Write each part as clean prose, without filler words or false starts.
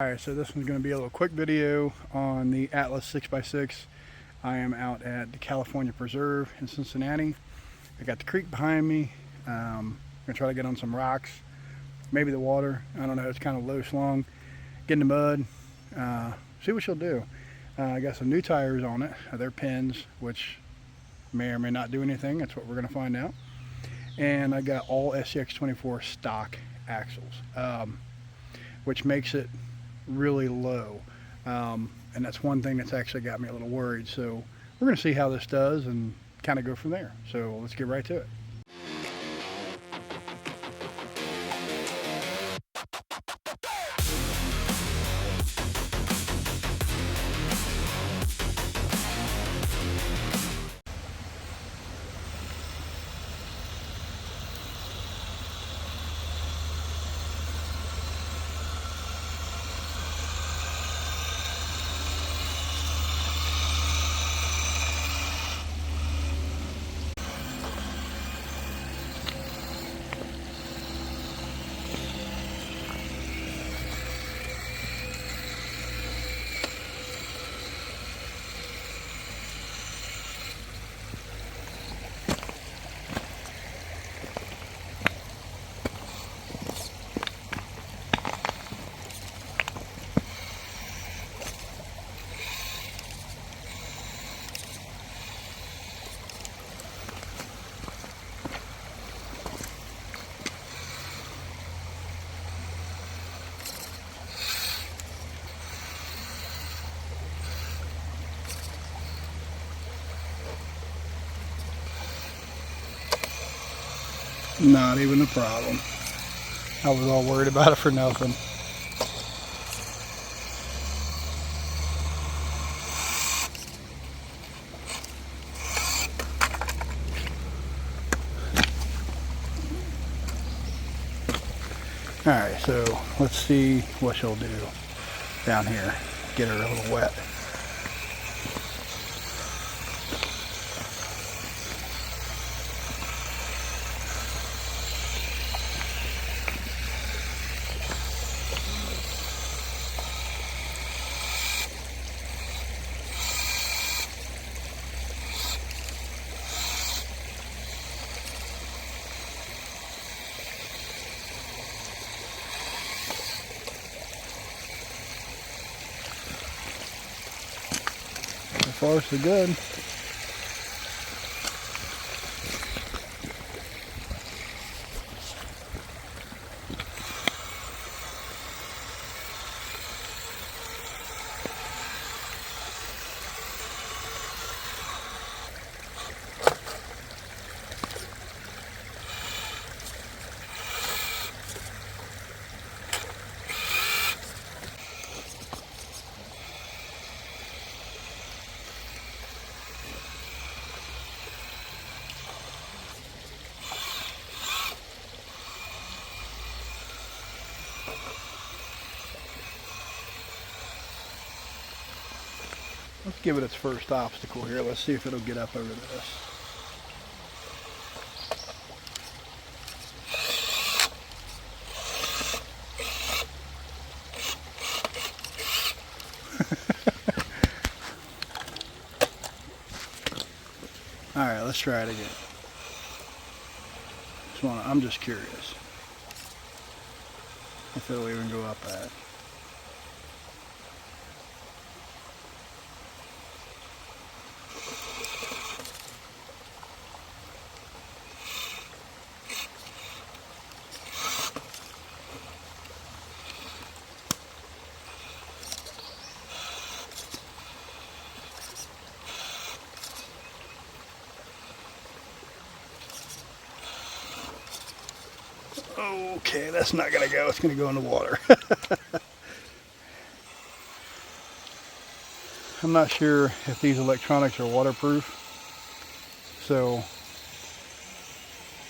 Alright, so this one's going to be a little quick video on the Atlas 6x6. I am out at the California Preserve in Cincinnati. I got the creek behind me. I'm going to try to get on some rocks, maybe the water. I don't know, it's kind of low slung. Get in the mud, see what she'll do. I got some new tires on it. They're pins, which may or may not do anything. That's what we're going to find out. And I got all SCX24 stock axles, which makes it really low, and that's one thing that's actually got me a little worried. So we're going to see how this does and kind of go from there. So let's get right to it. Not even a problem. I was all worried about it for nothing. Alright, so let's see what she'll do down here. Get her a little wet. So far, so good. Let's give it its first obstacle here. Let's see if it'll get up over this. Alright, let's try it again. I'm just curious if it'll even go up that. Okay, that's not going to go. It's going to go in the water. I'm not sure if these electronics are waterproof, so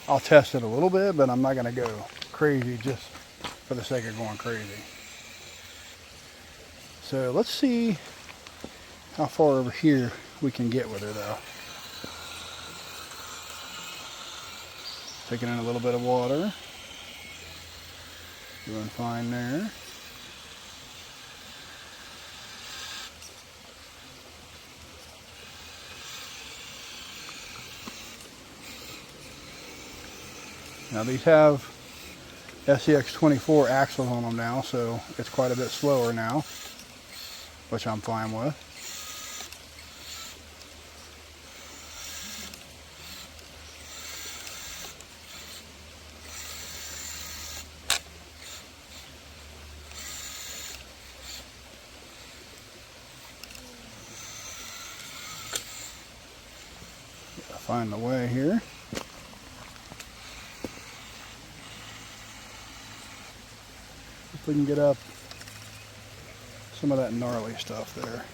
I'll test it a little bit, but I'm not going to go crazy just for the sake of going crazy. So let's see how far over here we can get with her though. Taking in a little bit of water. Doing fine there. Now these have SCX24 axles on them now, so it's quite a bit slower now, which I'm fine with. Gotta find the way here. If we can get up some of that gnarly stuff there.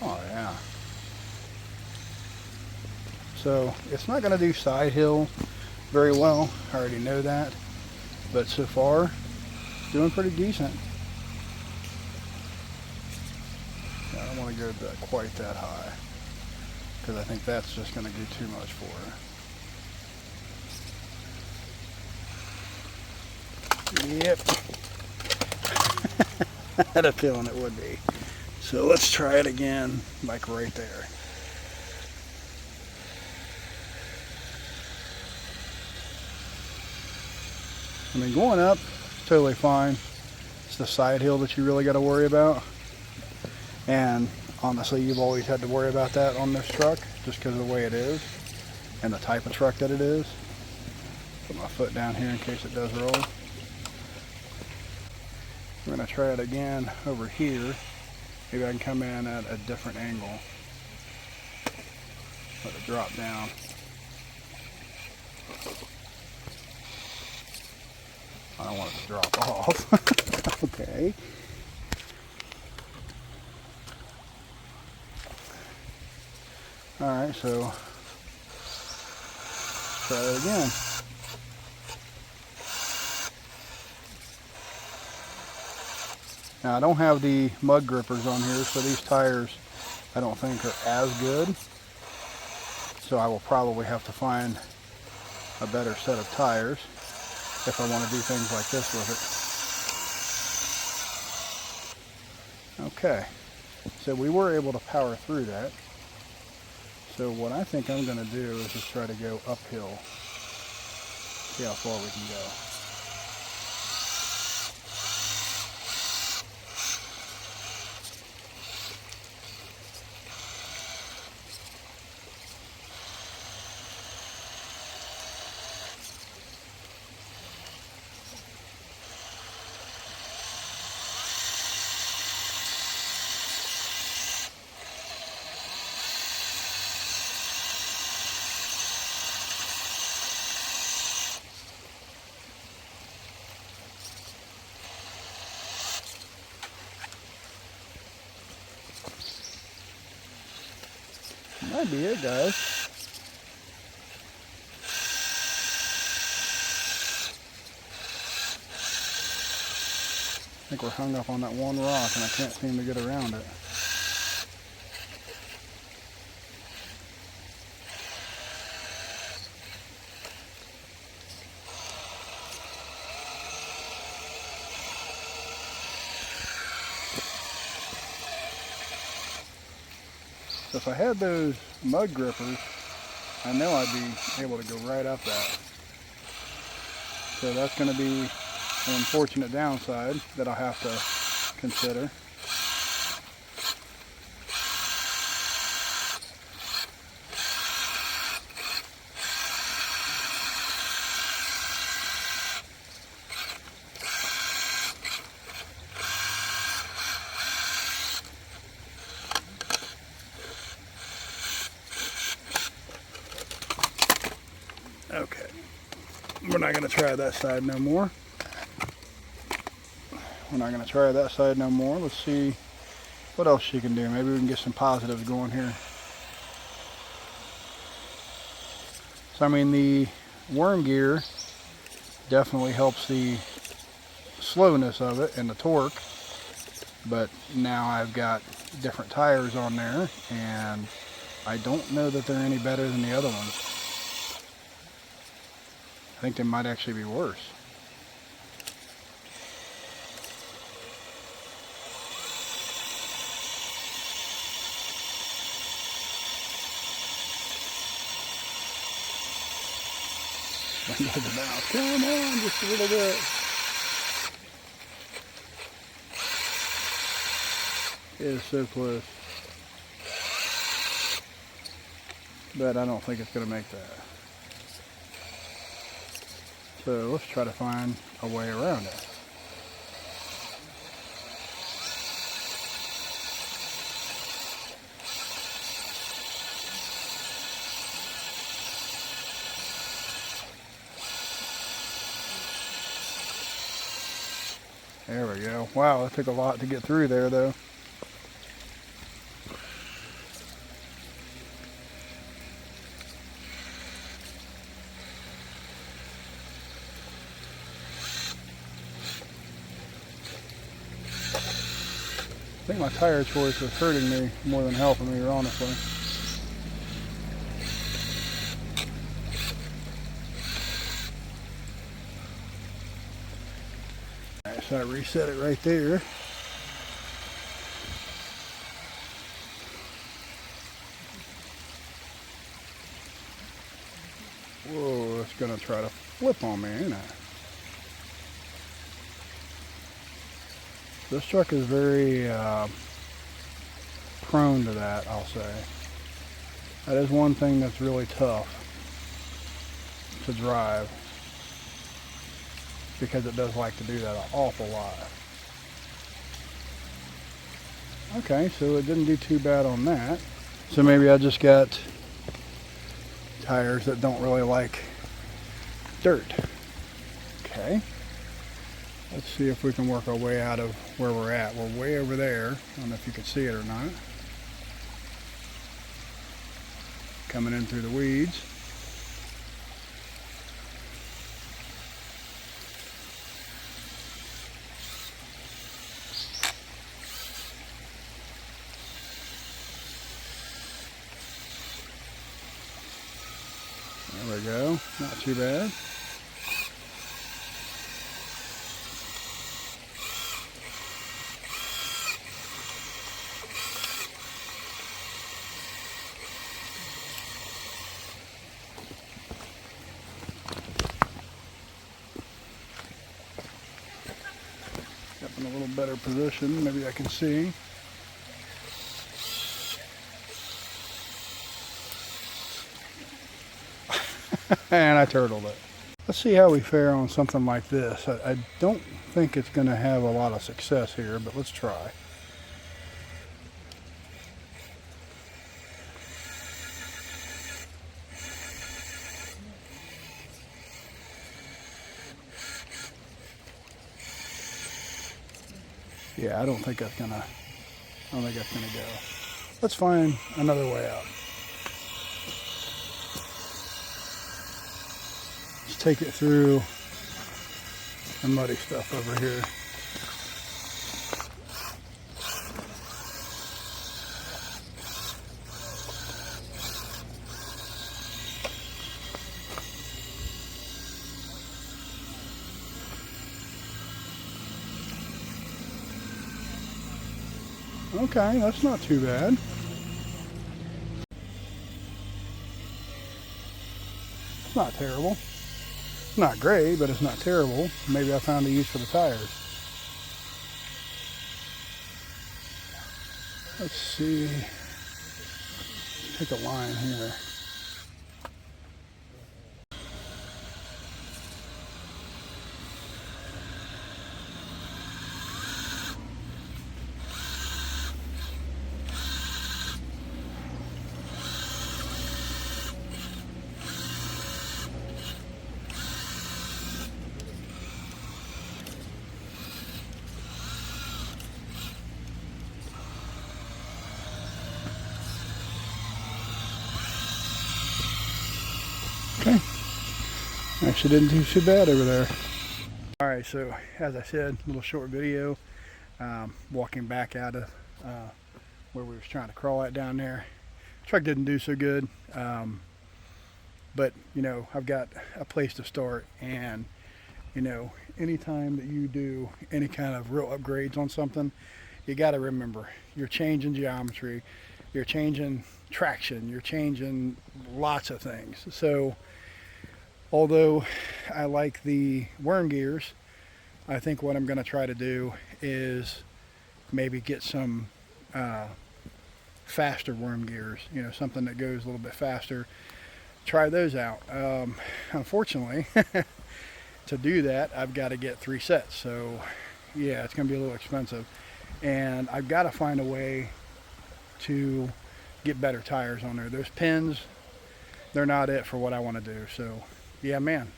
Oh yeah. So it's not going to do side hill very well, I already know that, but so far doing pretty decent. I don't want to go quite that high, because I think that's just going to do too much for her. Yep. I had a feeling it would be. So let's try it again, like right there. I mean, going up, totally fine. It's the side hill that you really got to worry about. And honestly, you've always had to worry about that on this truck, just because of the way it is and the type of truck that it is. Put my foot down here in case it does roll. We're going to try it again over here. Maybe I can come in at a different angle. Let it drop down. I don't want it to drop off. Okay. Alright, so let's try it again. Now I don't have the mud grippers on here, so these tires I don't think are as good. So I will probably have to find a better set of tires if I want to do things like this with it. Okay, so we were able to power through that. So what I think I'm going to do is just try to go uphill, see how far we can go. Might be it, guys. I think we're hung up on that one rock and I can't seem to get around it. If I had those mud grippers, I know I'd be able to go right up that. So that's going to be an unfortunate downside that I'll have to consider. Okay, we're not going to try that side no more. We're not going to try that side no more. Let's see what else she can do. Maybe we can get some positives going here. So I mean, the worm gear definitely helps the slowness of it and the torque, but now I've got different tires on there and I don't know that they're any better than the other ones. I think they might actually be worse. Come on, just a little bit. It is so close. But I don't think it's going to make that. So let's try to find a way around it. There we go. Wow, that took a lot to get through there though. I think my tire choice is hurting me more than helping me, honestly. Alright, so I reset it right there. Whoa, it's gonna try to flip on me, ain't it? This truck is very prone to that, I'll say. That is one thing that's really tough to drive, because it does like to do that an awful lot. Okay, so it didn't do too bad on that. So maybe I just got tires that don't really like dirt. Okay. Let's see if we can work our way out of where we're at. We're way over there. I don't know if you can see it or not. Coming in through the weeds. There we go. Not too bad. Up in a little better position, maybe I can see. And I turtled it. Let's see how we fare on something like this. I don't think it's going to have a lot of success here, but let's try. Yeah, I don't think that's gonna go. Let's find another way out. Let's take it through the muddy stuff over here. Okay, that's not too bad. It's not terrible. It's not great, but it's not terrible. Maybe I found a use for the tires. Let's see. Take a line here. Okay. Actually didn't do too bad over there. Alright, so as I said, a little short video. Walking back out of where we was trying to crawl at down there. Truck didn't do so good. But, you know, I've got a place to start, and, you know, anytime that you do any kind of real upgrades on something, you got to remember, you're changing geometry, you're changing traction, you're changing lots of things. So Although I like the worm gears, I think what I'm going to try to do is maybe get some faster worm gears, you know, something that goes a little bit faster. Try those out. Unfortunately, to do that, I've got to get 3 sets. So yeah, it's going to be a little expensive. And I've got to find a way to get better tires on there. Those pins, they're not it for what I want to do. So yeah, man.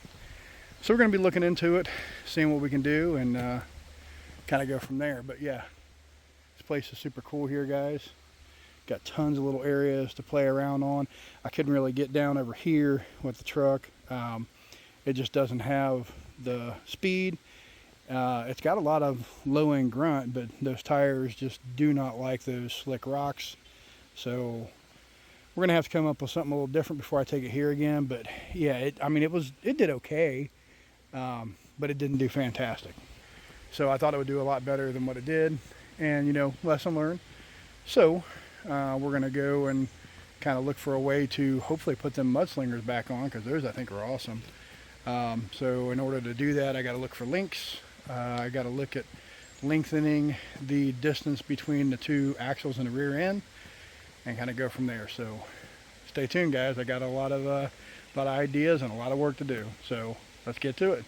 So we're going to be looking into it, seeing what we can do, and kind of go from there. But yeah, this place is super cool here, guys. Got tons of little areas to play around on. I couldn't really get down over here with the truck. It just doesn't have the speed. It's got a lot of low-end grunt, but those tires just do not like those slick rocks. So we're gonna have to come up with something a little different before I take it here again. But yeah, it did okay, but it didn't do fantastic. So I thought it would do a lot better than what it did, and you know, lesson learned. So we're gonna go and kind of look for a way to hopefully put them mudslingers back on, because those I think are awesome. So in order to do that, I got to look for links. I got to look at lengthening the distance between the 2 axles in the rear end, and kind of go from there. So stay tuned, guys. I got a lot of ideas and a lot of work to do. So let's get to it.